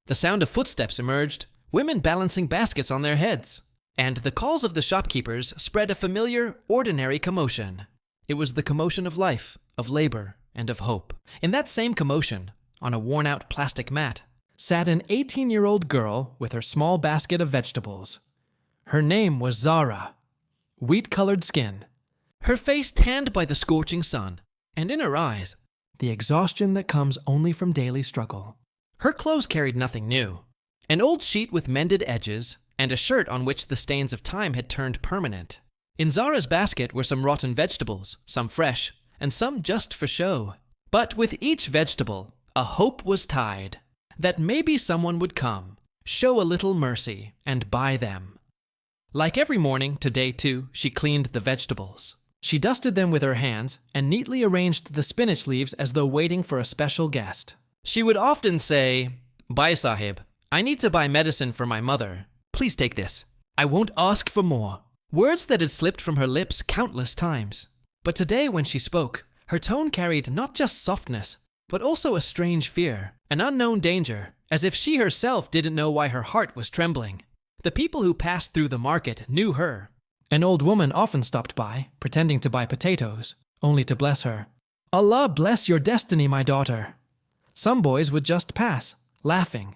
The sound of footsteps emerged, women balancing baskets on their heads, and the calls of the shopkeepers spread a familiar, ordinary commotion. It was the commotion of life, of labor, and of hope. In that same commotion, on a worn-out plastic mat, sat an 18-year-old girl with her small basket of vegetables. Her name was Zara. Wheat-colored skin, her face tanned by the scorching sun, and in her eyes, the exhaustion that comes only from daily struggle. Her clothes carried nothing new. An old sheet with mended edges, and a shirt on which the stains of time had turned permanent. In Zara's basket were some rotten vegetables, some fresh, and some just for show. But with each vegetable, a hope was tied, that maybe someone would come, show a little mercy, and buy them. Like every morning, today too, she cleaned the vegetables. She dusted them with her hands and neatly arranged the spinach leaves as though waiting for a special guest. She would often say, "Bhai Sahib, I need to buy medicine for my mother. Please take this. I won't ask for more." Words that had slipped from her lips countless times. But today when she spoke, her tone carried not just softness, but also a strange fear, an unknown danger, as if she herself didn't know why her heart was trembling. The people who passed through the market knew her. An old woman often stopped by, pretending to buy potatoes, only to bless her. "Allah bless your destiny, my daughter." Some boys would just pass, laughing.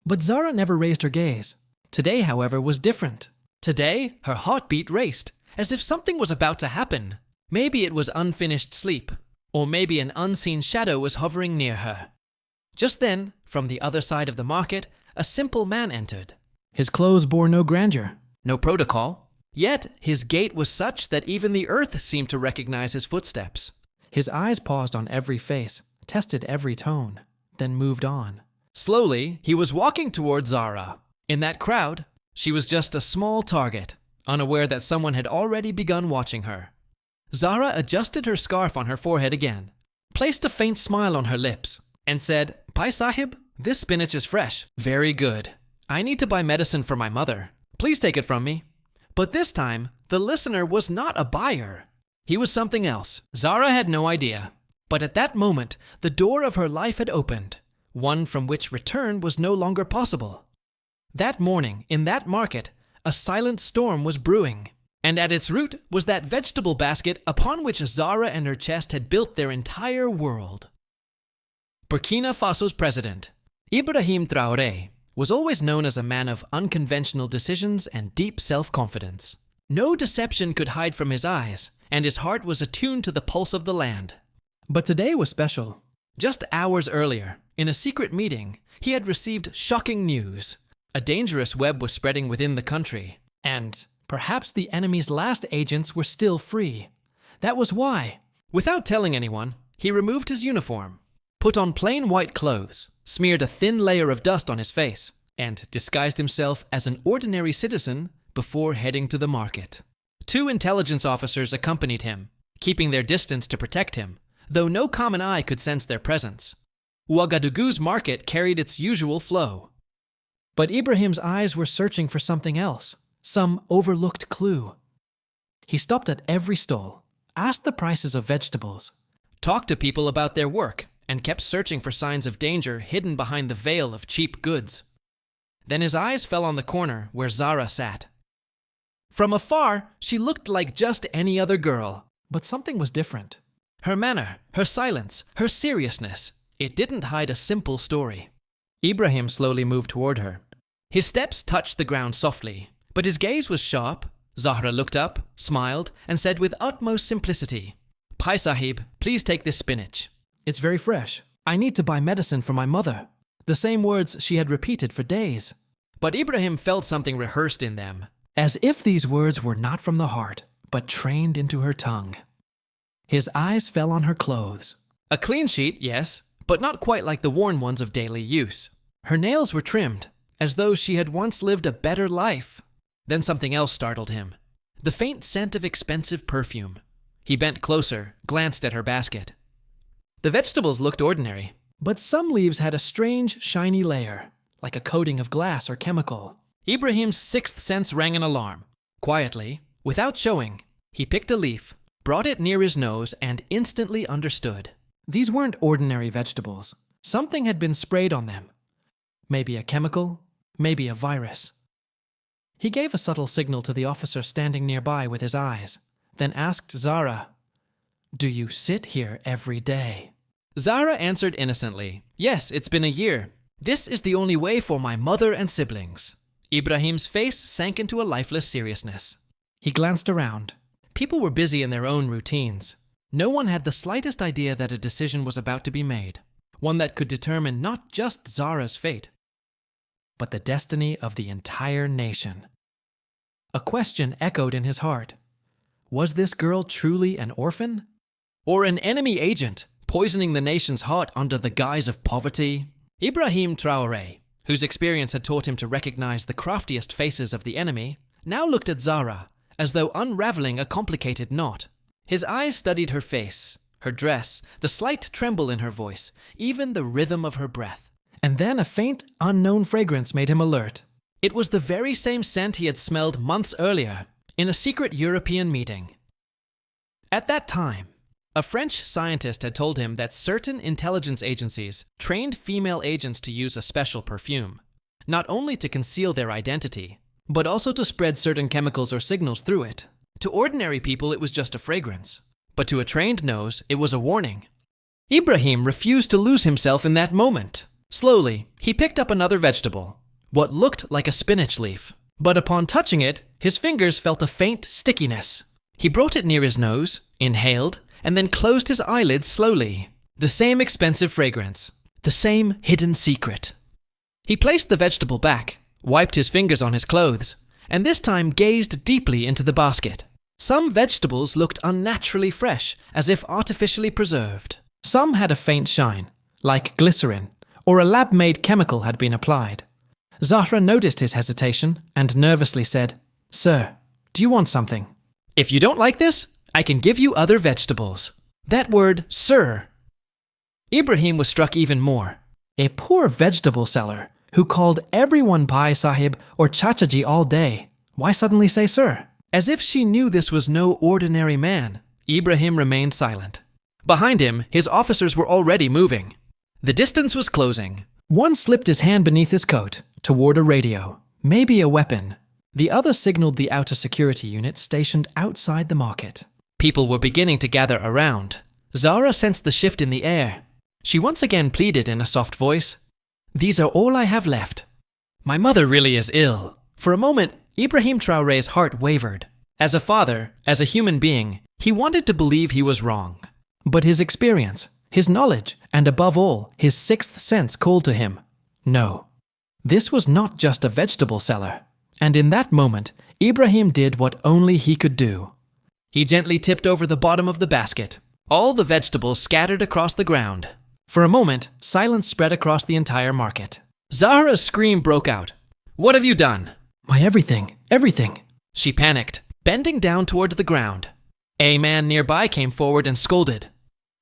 But Zara never raised her gaze. Today, however, was different. Today, her heartbeat raced, as if something was about to happen. Maybe it was unfinished sleep, or maybe an unseen shadow was hovering near her. Just then, from the other side of the market, a simple man entered. His clothes bore no grandeur, no protocol, yet his gait was such that even the earth seemed to recognize his footsteps. His eyes paused on every face, tested every tone, then moved on. Slowly, he was walking toward Zara. In that crowd, she was just a small target, unaware that someone had already begun watching her. Zara adjusted her scarf on her forehead again, placed a faint smile on her lips, and said, "Bhai Sahib, this spinach is fresh. Very good. I need to buy medicine for my mother. Please take it from me." But this time, the listener was not a buyer. He was something else. Zara had no idea. But at that moment, the door of her life had opened, one from which return was no longer possible. That morning, in that market, a silent storm was brewing, and at its root was that vegetable basket upon which Zara and her chest had built their entire world. Burkina Faso's president, Ibrahim Traoré, was always known as a man of unconventional decisions and deep self-confidence. No deception could hide from his eyes, and his heart was attuned to the pulse of the land. But today was special. Just hours earlier, in a secret meeting, he had received shocking news. A dangerous web was spreading within the country, and perhaps the enemy's last agents were still free. That was why, without telling anyone, he removed his uniform, put on plain white clothes, smeared a thin layer of dust on his face, and disguised himself as an ordinary citizen before heading to the market. 2 intelligence officers accompanied him, keeping their distance to protect him, though no common eye could sense their presence. Ouagadougou's market carried its usual flow. But Ibrahim's eyes were searching for something else, some overlooked clue. He stopped at every stall, asked the prices of vegetables, talked to people about their work, and kept searching for signs of danger hidden behind the veil of cheap goods. Then his eyes fell on the corner where Zara sat. From afar, she looked like just any other girl, but something was different. Her manner, her silence, her seriousness, it didn't hide a simple story. Ibrahim slowly moved toward her. His steps touched the ground softly, but his gaze was sharp. Zahra looked up, smiled, and said with utmost simplicity, "Bhai Sahib, please take this spinach. It's very fresh. I need to buy medicine for my mother." The same words she had repeated for days. But Ibrahim felt something rehearsed in them, as if these words were not from the heart, but trained into her tongue. His eyes fell on her clothes. A clean sheet, yes, but not quite like the worn ones of daily use. Her nails were trimmed, as though she had once lived a better life. Then something else startled him. The faint scent of expensive perfume. He bent closer, glanced at her basket. The vegetables looked ordinary, but some leaves had a strange, shiny layer, like a coating of glass or chemical. Ibrahim's sixth sense rang an alarm. Quietly, without showing, he picked a leaf, brought it near his nose, and instantly understood. These weren't ordinary vegetables. Something had been sprayed on them. Maybe a chemical, maybe a virus. He gave a subtle signal to the officer standing nearby with his eyes, then asked Zara, "Do you sit here every day?" Zara answered innocently, "Yes, it's been a year. This is the only way for my mother and siblings." Ibrahim's face sank into a lifeless seriousness. He glanced around. People were busy in their own routines. No one had the slightest idea that a decision was about to be made, one that could determine not just Zara's fate, but the destiny of the entire nation. A question echoed in his heart. Was this girl truly an orphan? Or an enemy agent, poisoning the nation's heart under the guise of poverty? Ibrahim Traoré, whose experience had taught him to recognize the craftiest faces of the enemy, now looked at Zara, as though unraveling a complicated knot. His eyes studied her face, her dress, the slight tremble in her voice, even the rhythm of her breath. And then a faint, unknown fragrance made him alert. It was the very same scent he had smelled months earlier, in a secret European meeting. At that time, a French scientist had told him that certain intelligence agencies trained female agents to use a special perfume, not only to conceal their identity, but also to spread certain chemicals or signals through it. To ordinary people, it was just a fragrance, but to a trained nose, it was a warning. Ibrahim refused to lose himself in that moment. Slowly, he picked up another vegetable, what looked like a spinach leaf, but upon touching it, his fingers felt a faint stickiness. He brought it near his nose, inhaled, and then closed his eyelids slowly. The same expensive fragrance, the same hidden secret. He placed the vegetable back, wiped his fingers on his clothes, and this time gazed deeply into the basket. Some vegetables looked unnaturally fresh, as if artificially preserved. Some had a faint shine, like glycerin, or a lab-made chemical had been applied. Zahra noticed his hesitation and nervously said, "Sir, do you want something?" "If you don't like this, I can give you other vegetables." That word, sir. Ibrahim was struck even more. A poor vegetable seller who called everyone Bhai Sahib or Chachaji all day. Why suddenly say sir? As if she knew this was no ordinary man, Ibrahim remained silent. Behind him, his officers were already moving. The distance was closing. One slipped his hand beneath his coat, toward a radio, maybe a weapon. The other signaled the outer security unit stationed outside the market. People were beginning to gather around. Zara sensed the shift in the air. She once again pleaded in a soft voice, "These are all I have left. My mother really is ill." For a moment, Ibrahim Traoré's heart wavered. As a father, as a human being, he wanted to believe he was wrong. But his experience, his knowledge, and above all, his sixth sense called to him, no. This was not just a vegetable seller. And in that moment, Ibrahim did what only he could do. He gently tipped over the bottom of the basket. All the vegetables scattered across the ground. For a moment, silence spread across the entire market. Zahra's scream broke out. "What have you done?" "My everything, everything." She panicked, bending down toward the ground. A man nearby came forward and scolded.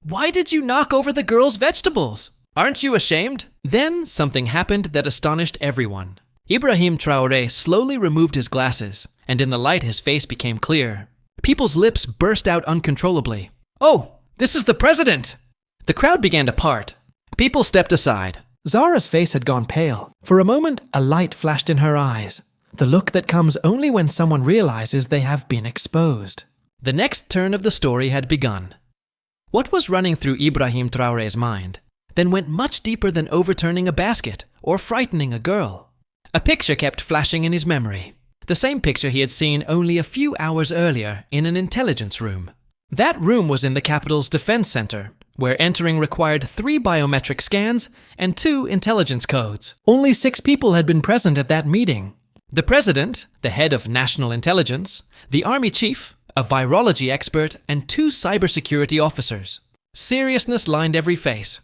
"Why did you knock over the girl's vegetables? Aren't you ashamed?" Then something happened that astonished everyone. Ibrahim Traoré slowly removed his glasses, and in the light his face became clear. People's lips burst out uncontrollably. "Oh, this is the president!" The crowd began to part. People stepped aside. Zahra's face had gone pale. For a moment, a light flashed in her eyes. The look that comes only when someone realizes they have been exposed. The next turn of the story had begun. What was running through Ibrahim Traoré's mind then went much deeper than overturning a basket or frightening a girl. A picture kept flashing in his memory. The same picture he had seen only a few hours earlier in an intelligence room. That room was in the capital's defense center, where entering required 3 biometric scans and 2 intelligence codes. Only 6 people had been present at that meeting. The president, the head of national intelligence, the army chief, a virology expert, and 2 cybersecurity officers. Seriousness lined every face.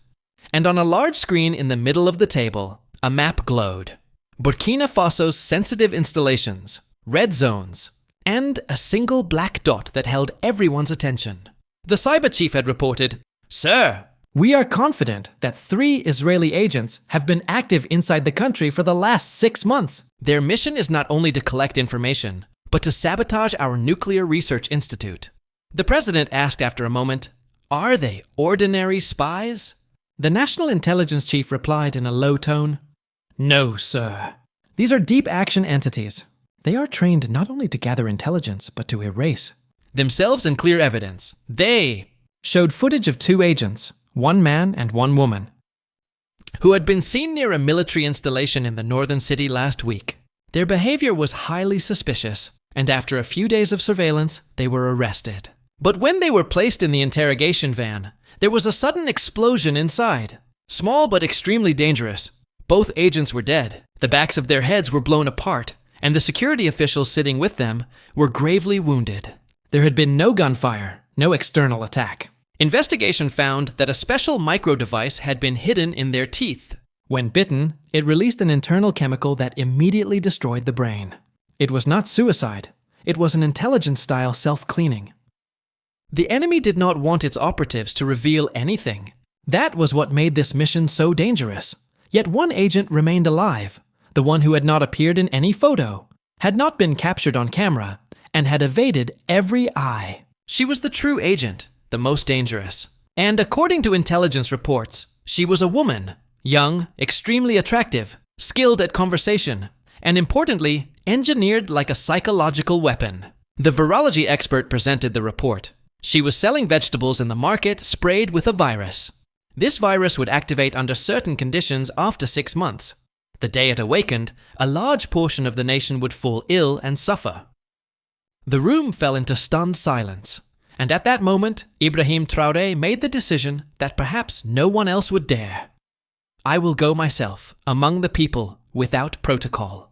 And on a large screen in the middle of the table, a map glowed. Burkina Faso's sensitive installations, red zones, and a single black dot that held everyone's attention. The cyber chief had reported, "Sir, we are confident that 3 Israeli agents have been active inside the country for the last 6 months. Their mission is not only to collect information, but to sabotage our nuclear research institute." The president asked after a moment, "Are they ordinary spies?" The national intelligence chief replied in a low tone, No, sir. These are deep action entities. They are trained not only to gather intelligence, but to erase. Themselves and clear evidence. They showed footage of 2 agents, 1 man and 1 woman, who had been seen near a military installation in the northern city last week. Their behavior was highly suspicious, and after a few days of surveillance, they were arrested. But when they were placed in the interrogation van, there was a sudden explosion inside. Small but extremely dangerous. Both agents were dead. The backs of their heads were blown apart, and the security officials sitting with them were gravely wounded. There had been no gunfire, no external attack. Investigation found that a special micro device had been hidden in their teeth. When bitten, it released an internal chemical that immediately destroyed the brain. It was not suicide. It was an intelligence-style self-cleaning. The enemy did not want its operatives to reveal anything. That was what made this mission so dangerous. Yet one agent remained alive, the one who had not appeared in any photo, had not been captured on camera, and had evaded every eye. She was the true agent, the most dangerous. And according to intelligence reports, she was a woman, young, extremely attractive, skilled at conversation, and importantly, engineered like a psychological weapon. The virology expert presented the report. She was selling vegetables in the market sprayed with a virus. This virus would activate under certain conditions after 6 months. The day it awakened, a large portion of the nation would fall ill and suffer. The room fell into stunned silence, and at that moment, Ibrahim Traoré made the decision that perhaps no one else would dare. I will go myself, among the people, without protocol.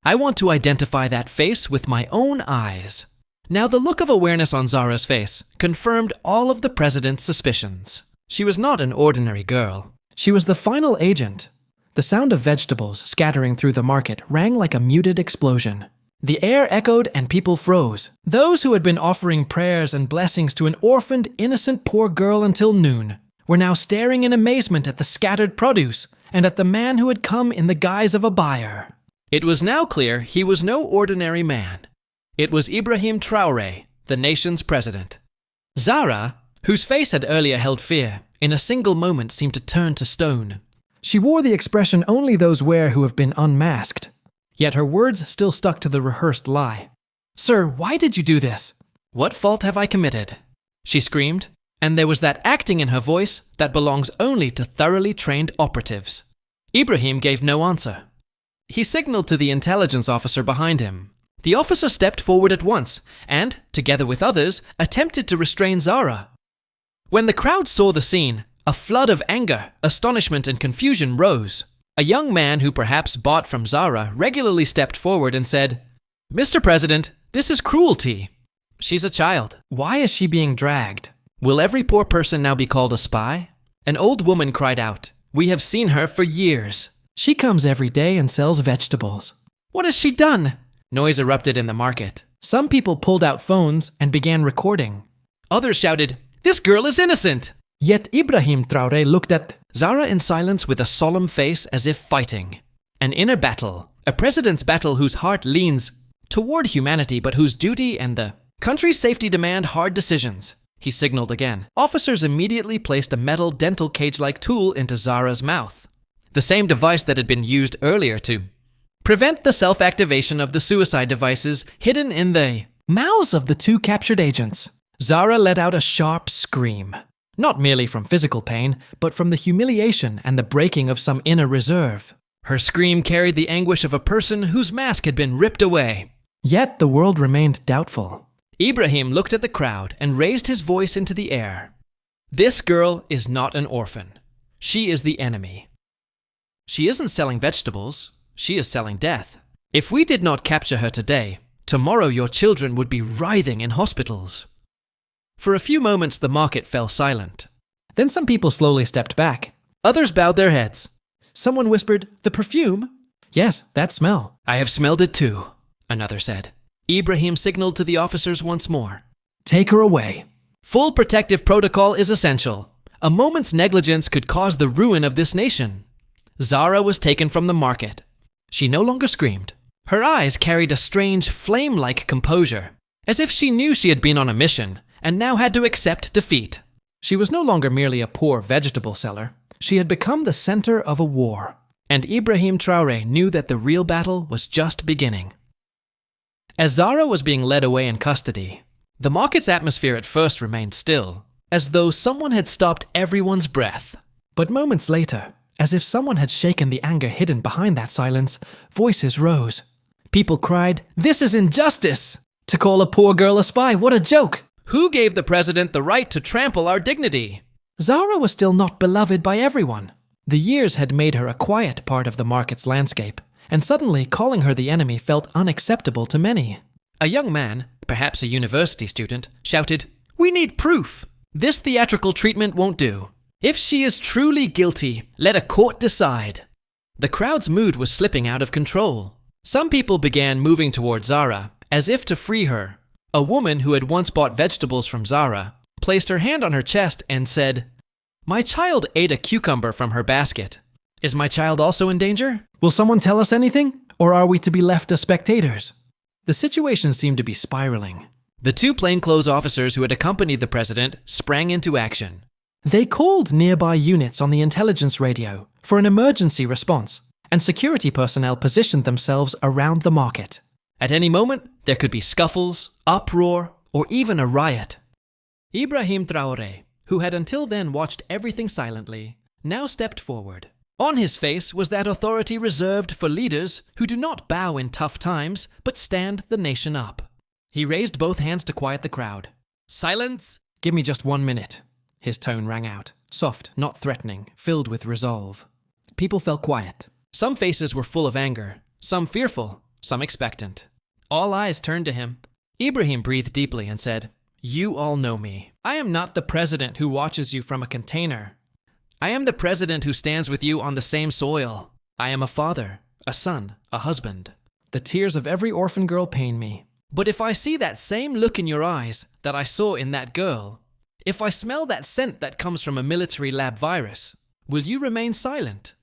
I want to identify that face with my own eyes. Now the look of awareness on Zara's face confirmed all of the president's suspicions. She was not an ordinary girl. She was the final agent. The sound of vegetables scattering through the market rang like a muted explosion. The air echoed and people froze. Those who had been offering prayers and blessings to an orphaned, innocent poor girl until noon were now staring in amazement at the scattered produce and at the man who had come in the guise of a buyer. It was now clear he was no ordinary man. It was Ibrahim Traoré, the nation's president. Zara, whose face had earlier held fear, in a single moment seemed to turn to stone. She wore the expression only those wear who have been unmasked. Yet her words still stuck to the rehearsed lie. "Sir, why did you do this?" "What fault have I committed?" she screamed, and there was that acting in her voice that belongs only to thoroughly trained operatives. Ibrahim gave no answer. He signaled to the intelligence officer behind him. The officer stepped forward at once and, together with others, attempted to restrain Zara. When the crowd saw the scene, a flood of anger, astonishment, and confusion rose. A young man who perhaps bought from Zara regularly stepped forward and said, "Mr. President, this is cruelty. She's a child. Why is she being dragged? Will every poor person now be called a spy?" An old woman cried out, "We have seen her for years. She comes every day and sells vegetables." "What has she done?" Noise erupted in the market. Some people pulled out phones and began recording. Others shouted, "This girl is innocent!" Yet Ibrahim Traoré looked at Zara in silence with a solemn face as if fighting. An inner battle, a president's battle whose heart leans toward humanity but whose duty and the country's safety demand hard decisions. He signaled again. Officers immediately placed a metal dental cage-like tool into Zara's mouth. The same device that had been used earlier to prevent the self-activation of the suicide devices hidden in the mouths of the 2 captured agents. Zara let out a sharp scream. Not merely from physical pain, but from the humiliation and the breaking of some inner reserve. Her scream carried the anguish of a person whose mask had been ripped away. Yet the world remained doubtful. Ibrahim looked at the crowd and raised his voice into the air. "This girl is not an orphan. She is the enemy. She isn't selling vegetables. She is selling death. If we did not capture her today, tomorrow your children would be writhing in hospitals." For a few moments the market fell silent. Then some people slowly stepped back. Others bowed their heads. Someone whispered, "The perfume?" "Yes, that smell." "I have smelled it too," another said. Ibrahim signaled to the officers once more. "Take her away. Full protective protocol is essential. A moment's negligence could cause the ruin of this nation." Zara was taken from the market. She no longer screamed. Her eyes carried a strange, flame-like composure, as if she knew she had been on a mission and now had to accept defeat. She was no longer merely a poor vegetable seller. She had become the center of a war. and Ibrahim Traoré knew that the real battle was just beginning. As Zara was being led away in custody, the market's atmosphere at first remained still, as though someone had stopped everyone's breath. But moments later, as if someone had shaken the anger hidden behind that silence, voices rose. People cried, "This is injustice! To call a poor girl a spy, what a joke! Who gave the president the right to trample our dignity?" Zara was still not beloved by everyone. The years had made her a quiet part of the market's landscape, and suddenly calling her the enemy felt unacceptable to many. A young man, perhaps a university student, shouted, "We need proof! This theatrical treatment won't do. If she is truly guilty, let a court decide." The crowd's mood was slipping out of control. Some people began moving toward Zara, as if to free her. A woman who had once bought vegetables from Zara placed her hand on her chest and said, "My child ate a cucumber from her basket. Is my child also in danger? Will someone tell us anything? Or are we to be left as spectators?" The situation seemed to be spiraling. The two plainclothes officers who had accompanied the president sprang into action. They called nearby units on the intelligence radio for an emergency response, and security personnel positioned themselves around the market. At any moment, there could be scuffles, uproar, or even a riot. Ibrahim Traoré, who had until then watched everything silently, now stepped forward. On his face was that authority reserved for leaders who do not bow in tough times, but stand the nation up. He raised both hands to quiet the crowd. "Silence! Give me just 1 minute." His tone rang out, soft, not threatening, filled with resolve. People fell quiet. Some faces were full of anger, some fearful, some expectant. All eyes turned to him. Ibrahim breathed deeply and said, "You all know me. I am not the president who watches you from a container. I am the president who stands with you on the same soil. I am a father, a son, a husband. The tears of every orphan girl pain me. But if I see that same look in your eyes that I saw in that girl, if I smell that scent that comes from a military lab virus, will you remain silent?"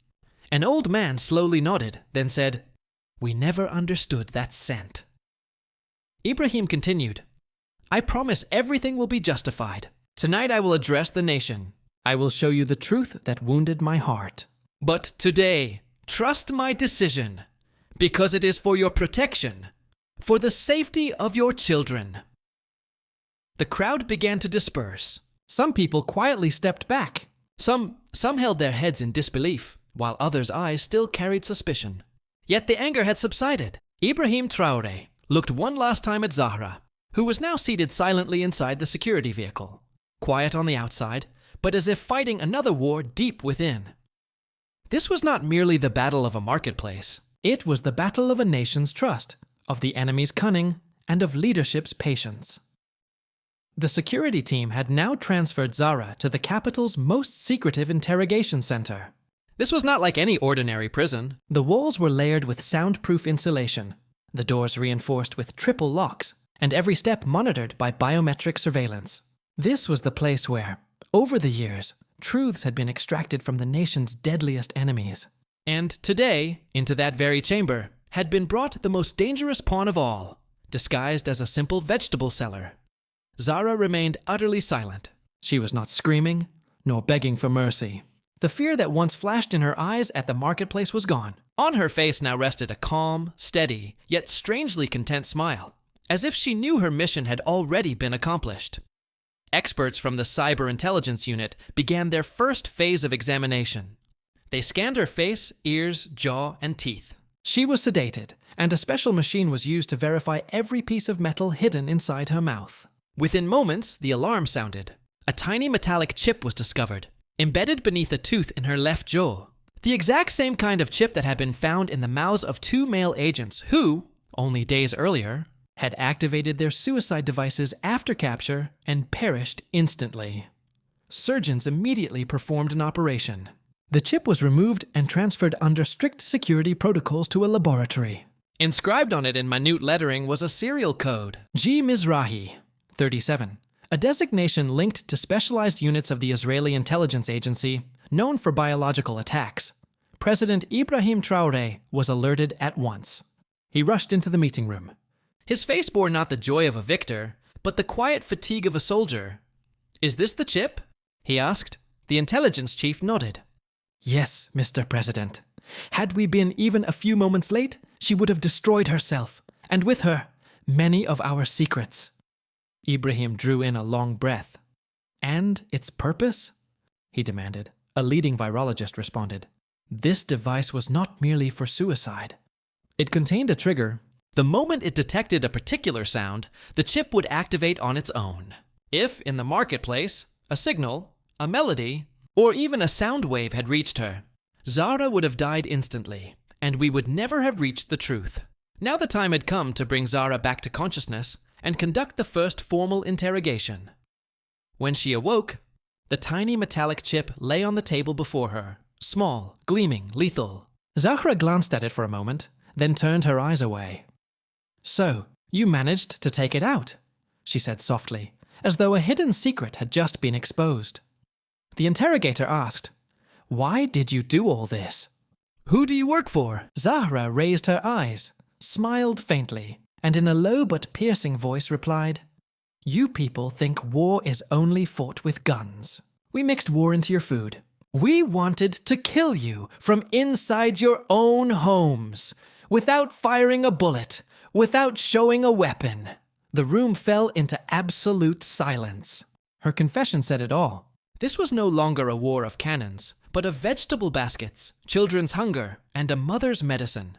An old man slowly nodded, then said, "We never understood that scent." Ibrahim continued, "I promise everything will be justified. Tonight I will address the nation. I will show you the truth that wounded my heart. But today, trust my decision, because it is for your protection, for the safety of your children." The crowd began to disperse. Some people quietly stepped back. Some held their heads in disbelief, while others' eyes still carried suspicion. Yet the anger had subsided. Ibrahim Traoré looked one last time at Zahra, who was now seated silently inside the security vehicle, quiet on the outside, but as if fighting another war deep within. This was not merely the battle of a marketplace. It was the battle of a nation's trust, of the enemy's cunning, and of leadership's patience. The security team had now transferred Zara to the capital's most secretive interrogation center. This was not like any ordinary prison. The walls were layered with soundproof insulation, the doors reinforced with triple locks, and every step monitored by biometric surveillance. This was the place where, over the years, truths had been extracted from the nation's deadliest enemies. And today, into that very chamber, had been brought the most dangerous pawn of all, disguised as a simple vegetable seller. Zara remained utterly silent. She was not screaming, nor begging for mercy. The fear that once flashed in her eyes at the marketplace was gone. On her face now rested a calm, steady, yet strangely content smile, as if she knew her mission had already been accomplished. Experts from the Cyber Intelligence Unit began their first phase of examination. They scanned her face, ears, jaw, and teeth. She was sedated, and a special machine was used to verify every piece of metal hidden inside her mouth. Within moments, the alarm sounded. A tiny metallic chip was discovered, embedded beneath a tooth in her left jaw. The exact same kind of chip that had been found in the mouths of two male agents who, only days earlier, had activated their suicide devices after capture and perished instantly. Surgeons immediately performed an operation. The chip was removed and transferred under strict security protocols to a laboratory. Inscribed on it in minute lettering was a serial code, G. Mizrahi, 37, a designation linked to specialized units of the Israeli intelligence agency known for biological attacks. President Ibrahim Traoré was alerted at once. He rushed into the meeting room. His face bore not the joy of a victor, but the quiet fatigue of a soldier. "Is this the chip?" he asked. The intelligence chief nodded. "Yes, Mr. President. Had we been even a few moments late, she would have destroyed herself, and with her, many of our secrets. Ibrahim drew in a long breath. And its purpose? He demanded. A leading virologist responded. This device was not merely for suicide. It contained a trigger. The moment it detected a particular sound, the chip would activate on its own. If, in the marketplace, a signal, a melody, or even a sound wave had reached her, Zara would have died instantly, and we would never have reached the truth. Now the time had come to bring Zara back to consciousness and conduct the first formal interrogation. When she awoke, the tiny metallic chip lay on the table before her, small, gleaming, lethal. Zahra glanced at it for a moment, then turned her eyes away. So, you managed to take it out, she said softly, as though a hidden secret had just been exposed. The interrogator asked, Why did you do all this? Who do you work for? Zahra raised her eyes, smiled faintly, and in a low but piercing voice replied, You people think war is only fought with guns. We mixed war into your food. We wanted to kill you from inside your own homes, without firing a bullet, without showing a weapon. The room fell into absolute silence. Her confession said it all. This was no longer a war of cannons, but of vegetable baskets, children's hunger, and a mother's medicine.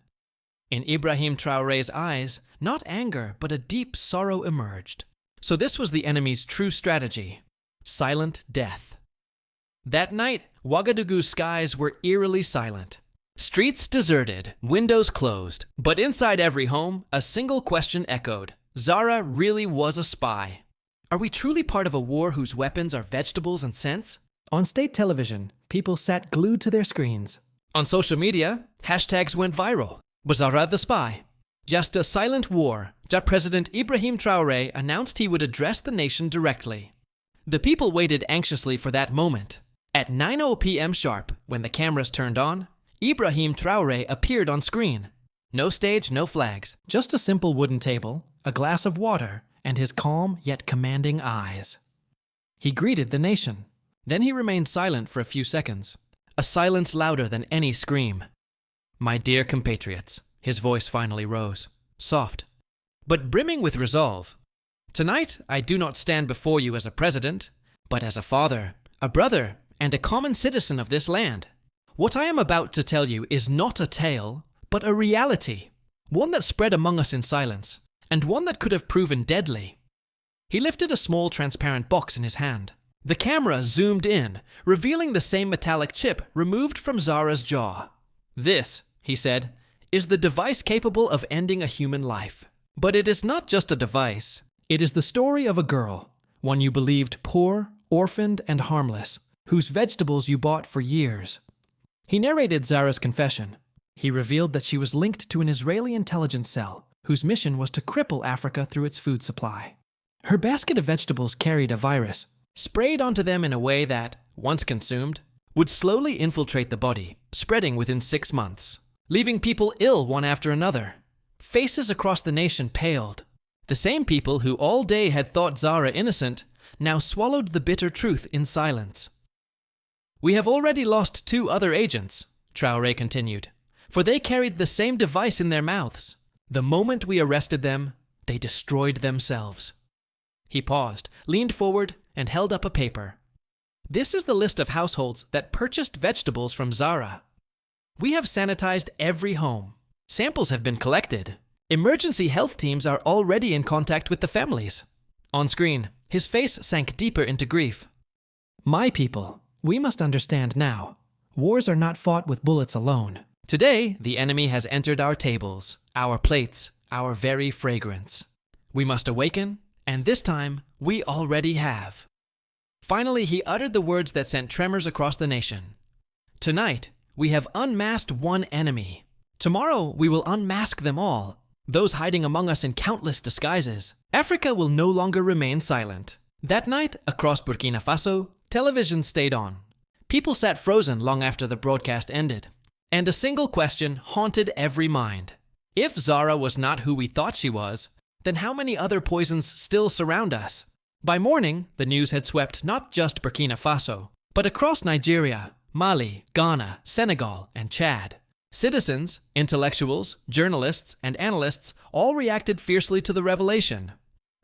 In Ibrahim Traoré's eyes, not anger, but a deep sorrow emerged. So this was the enemy's true strategy: silent death. That night, Ouagadougou's skies were eerily silent. Streets deserted, windows closed, but inside every home, a single question echoed. Zara really was a spy. Are we truly part of a war whose weapons are vegetables and scents? On state television, people sat glued to their screens. On social media, hashtags went viral. Was Zara the spy? Just a silent war, that President Ibrahim Traoré announced he would address the nation directly. The people waited anxiously for that moment. At 9:00 p.m. sharp, when the cameras turned on, Ibrahim Traoré appeared on screen. No stage, no flags, just a simple wooden table, a glass of water, and his calm yet commanding eyes. He greeted the nation. Then he remained silent for a few seconds, a silence louder than any scream. My dear compatriots, his voice finally rose, soft, but brimming with resolve. Tonight, I do not stand before you as a president, but as a father, a brother, and a common citizen of this land. What I am about to tell you is not a tale, but a reality, one that spread among us in silence, and one that could have proven deadly. He lifted a small transparent box in his hand. The camera zoomed in, revealing the same metallic chip removed from Zara's jaw. This, he said, is the device capable of ending a human life. But it is not just a device. It is the story of a girl, one you believed poor, orphaned, and harmless, whose vegetables you bought for years. He narrated Zara's confession. He revealed that she was linked to an Israeli intelligence cell, whose mission was to cripple Africa through its food supply. Her basket of vegetables carried a virus, sprayed onto them in a way that, once consumed, would slowly infiltrate the body, spreading within 6 months, leaving people ill one after another. Faces across the nation paled. The same people who all day had thought Zara innocent now swallowed the bitter truth in silence. We have already lost 2 other agents, Traoré continued, for they carried the same device in their mouths. The moment we arrested them, they destroyed themselves. He paused, leaned forward, and held up a paper. This is the list of households that purchased vegetables from Zara. We have sanitized every home. Samples have been collected. Emergency health teams are already in contact with the families. On screen, his face sank deeper into grief. My people, we must understand now. Wars are not fought with bullets alone. Today, the enemy has entered our tables, our plates, our very fragrance. We must awaken, and this time, we already have. Finally, he uttered the words that sent tremors across the nation. Tonight, we have unmasked one enemy. Tomorrow, we will unmask them all, those hiding among us in countless disguises. Africa will no longer remain silent. That night, across Burkina Faso, television stayed on. People sat frozen long after the broadcast ended. And a single question haunted every mind. If Zara was not who we thought she was, then how many other poisons still surround us? By morning, the news had swept not just Burkina Faso, but across Nigeria, Mali, Ghana, Senegal, and Chad. Citizens, intellectuals, journalists, and analysts all reacted fiercely to the revelation.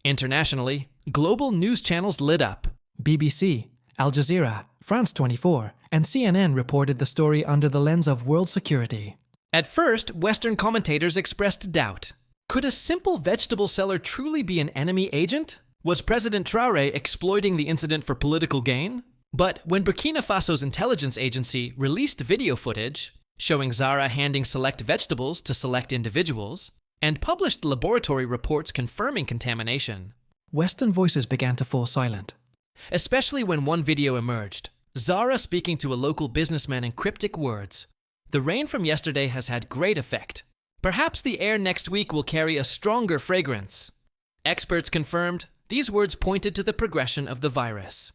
Internationally, global news channels lit up. BBC, Al Jazeera, France 24, and CNN reported the story under the lens of world security. At first, Western commentators expressed doubt. Could a simple vegetable seller truly be an enemy agent? Was President Traoré exploiting the incident for political gain? But when Burkina Faso's intelligence agency released video footage showing Zara handing select vegetables to select individuals, and published laboratory reports confirming contamination, Western voices began to fall silent. Especially when one video emerged, Zara speaking to a local businessman in cryptic words. The rain from yesterday has had great effect. Perhaps the air next week will carry a stronger fragrance. Experts confirmed these words pointed to the progression of the virus.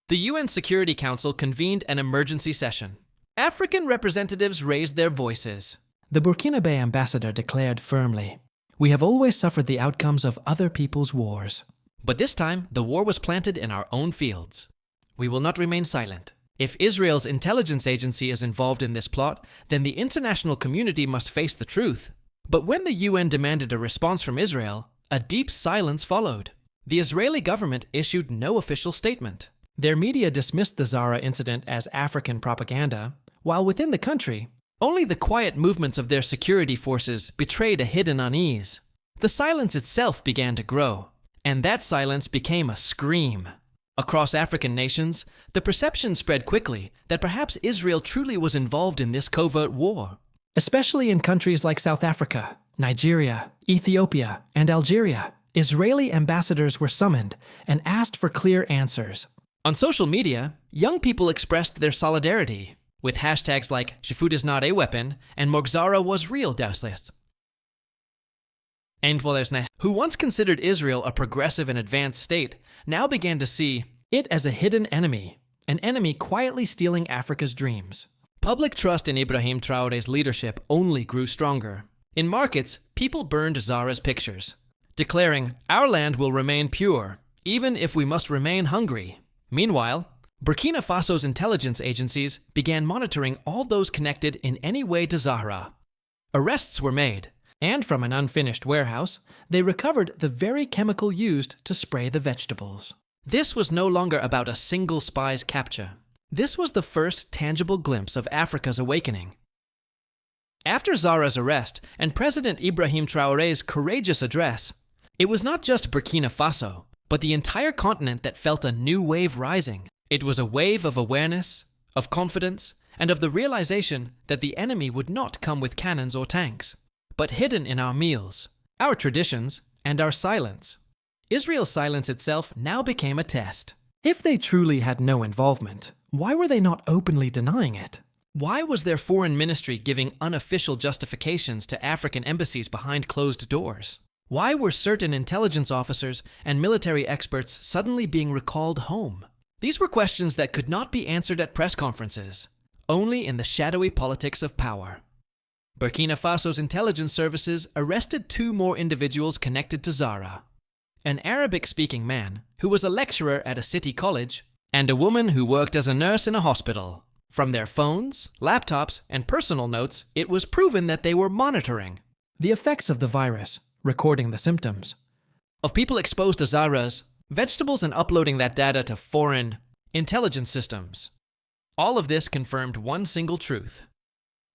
The UN Security Council convened an emergency session. African representatives raised their voices. The Burkinabe ambassador declared firmly, "We have always suffered the outcomes of other people's wars. But this time, the war was planted in our own fields. We will not remain silent. If Israel's intelligence agency is involved in this plot, then the international community must face the truth." But when the UN demanded a response from Israel, a deep silence followed. The Israeli government issued no official statement. Their media dismissed the Zara incident as African propaganda, while within the country, only the quiet movements of their security forces betrayed a hidden unease. The silence itself began to grow, and that silence became a scream. Across African nations, the perception spread quickly that perhaps Israel truly was involved in this covert war. Especially in countries like South Africa, Nigeria, Ethiopia, and Algeria, Israeli ambassadors were summoned and asked for clear answers. On social media, young people expressed their solidarity, with hashtags like "Shifut is not a weapon" and "Zara was real", doubtless. Who once considered Israel a progressive and advanced state, now began to see it as a hidden enemy, an enemy quietly stealing Africa's dreams. Public trust in Ibrahim Traoré's leadership only grew stronger. In markets, people burned Zara's pictures, declaring, "Our land will remain pure, even if we must remain hungry." Meanwhile, Burkina Faso's intelligence agencies began monitoring all those connected in any way to Zahra. Arrests were made, and from an unfinished warehouse, they recovered the very chemical used to spray the vegetables. This was no longer about a single spy's capture. This was the first tangible glimpse of Africa's awakening. After Zahra's arrest and President Ibrahim Traoré's courageous address, it was not just Burkina Faso, but the entire continent that felt a new wave rising. It was a wave of awareness, of confidence, and of the realization that the enemy would not come with cannons or tanks, but hidden in our meals, our traditions, and our silence. Israel's silence itself now became a test. If they truly had no involvement, why were they not openly denying it? Why was their foreign ministry giving unofficial justifications to African embassies behind closed doors? Why were certain intelligence officers and military experts suddenly being recalled home? These were questions that could not be answered at press conferences, only in the shadowy politics of power. Burkina Faso's intelligence services arrested 2 more individuals connected to Zara: an Arabic-speaking man who was a lecturer at a city college, and a woman who worked as a nurse in a hospital. From their phones, laptops, and personal notes, it was proven that they were monitoring the effects of the virus, recording the symptoms of people exposed to Zara's vegetables and uploading that data to foreign intelligence systems. All of this confirmed one single truth.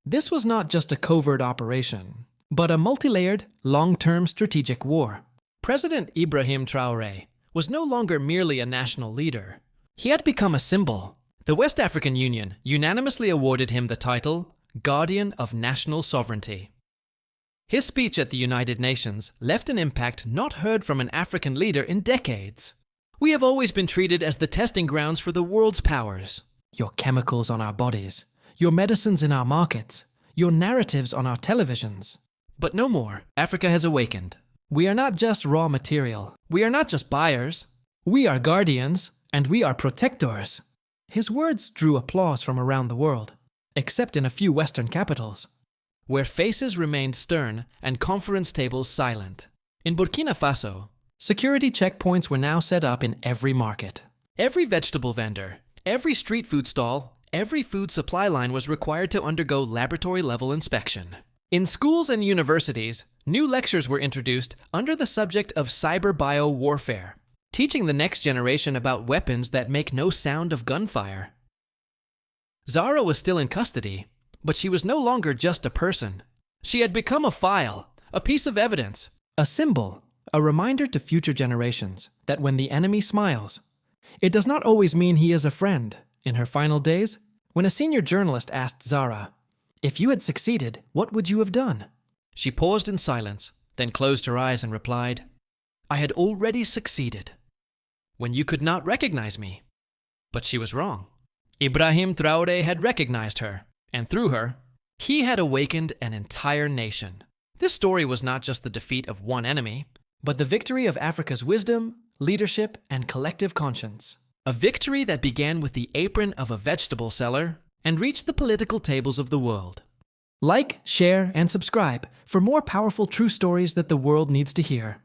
This was not just a covert operation, but a multi-layered, long-term strategic war. President Ibrahim Traoré was no longer merely a national leader. He had become a symbol. The West African Union unanimously awarded him the title Guardian of National Sovereignty. His speech at the United Nations left an impact not heard from an African leader in decades. "We have always been treated as the testing grounds for the world's powers. Your chemicals on our bodies, your medicines in our markets, your narratives on our televisions. But no more. Africa has awakened. We are not just raw material. We are not just buyers. We are guardians, and we are protectors." His words drew applause from around the world, except in a few Western capitals, where faces remained stern and conference tables silent. In Burkina Faso, security checkpoints were now set up in every market. Every vegetable vendor, every street food stall, every food supply line was required to undergo laboratory-level inspection. In schools and universities, new lectures were introduced under the subject of cyber-bio warfare, teaching the next generation about weapons that make no sound of gunfire. Zara was still in custody, but she was no longer just a person. She had become a file, a piece of evidence, a symbol, a reminder to future generations that when the enemy smiles, it does not always mean he is a friend. In her final days, when a senior journalist asked Zara, "If you had succeeded, what would you have done?" She paused in silence, then closed her eyes and replied, "I had already succeeded, when you could not recognize me." But she was wrong. Ibrahim Traoré had recognized her, and through her, he had awakened an entire nation. This story was not just the defeat of one enemy, but the victory of Africa's wisdom, leadership, and collective conscience. A victory that began with the apron of a vegetable seller and reached the political tables of the world. Like, share, and subscribe for more powerful true stories that the world needs to hear.